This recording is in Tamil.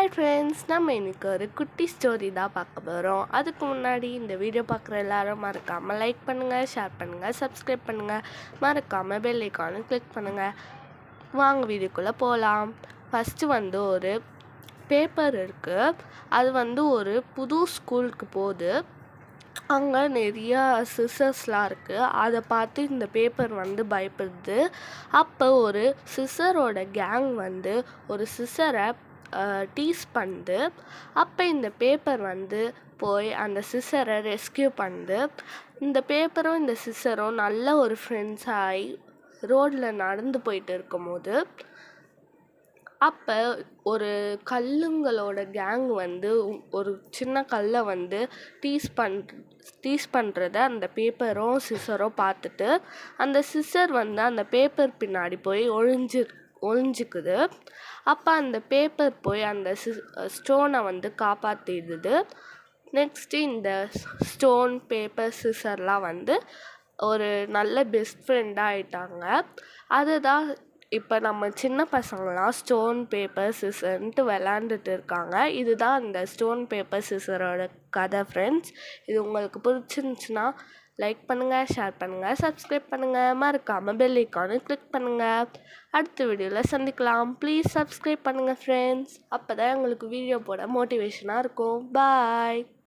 ஹாய் ஃப்ரெண்ட்ஸ், நம்ம இன்னைக்கு ஒரு குட்டி ஸ்டோரி தான் பார்க்க போகிறோம். அதுக்கு முன்னாடி இந்த வீடியோ பார்க்குற எல்லாரும் மறக்காமல் லைக் பண்ணுங்கள், ஷேர் பண்ணுங்கள், சப்ஸ்கிரைப் பண்ணுங்கள், மறக்காமல் பெல் ஐக்கானும் கிளிக் பண்ணுங்கள். வாங்க வீடியோக்குள்ளே போகலாம். ஃபஸ்ட்டு ஒரு பேப்பர் இருக்குது. அது ஒரு புது ஸ்கூலுக்கு போகுது. அங்கே நிறையா சிசர்ஸ்லாம் இருக்குது. அதை பார்த்து இந்த பேப்பர் பயப்படுது. அப்போ ஒரு சிசரோட கேங் ஒரு சிசரை டீஸ் பண்ணுது. அப்போ இந்த பேப்பர் போய் அந்த சிசரை ரெஸ்கியூ பண்ணுது. இந்த பேப்பரும் இந்த சிசரும் நல்ல ஒரு ஃப்ரெண்ட்ஸ் ஆகி ரோடில் நடந்து போயிட்டு இருக்கும்போது அப்போ ஒரு கல்லுங்களோட கேங் ஒரு சின்ன கல்லை டீஸ் பண்ணுறத அந்த பேப்பரும் சிசரும் பார்த்துட்டு அந்த சிசர் அந்த பேப்பர் பின்னாடி போய் ஒளிஞ்சிக்குது. அப்போ அந்த பேப்பர் போய் அந்த ஸ்டோனை காப்பாற்றிடுது. நெக்ஸ்ட்டு இந்த ஸ்டோன், பேப்பர், சிசர்லாம் ஒரு நல்ல பெஸ்ட் ஃப்ரெண்டாக ஆயிட்டாங்க. அதுதான் இப்போ நம்ம சின்ன பசங்களாம் ஸ்டோன், பேப்பர், சிசர்ன்ட்டு விளாண்டுட்டு இருக்காங்க. இதுதான் இந்த ஸ்டோன், பேப்பர், சிசரோட கதை ஃப்ரெண்ட்ஸ். இது உங்களுக்கு பிடிச்சிருந்துச்சுன்னா லைக் பண்ணுங்கள், ஷேர் பண்ணுங்கள், சப்ஸ்கிரைப் பண்ணுங்கள், மறக்காமல் பெல் ஐக்கானு கிளிக் பண்ணுங்கள். அடுத்த வீடியோவில் சந்திக்கலாம். ப்ளீஸ் சப்ஸ்கிரைப் பண்ணுங்கள் ஃப்ரெண்ட்ஸ். அப்போ தான் எங்களுக்கு வீடியோ போட மோட்டிவேஷனாக இருக்கும். பாய்.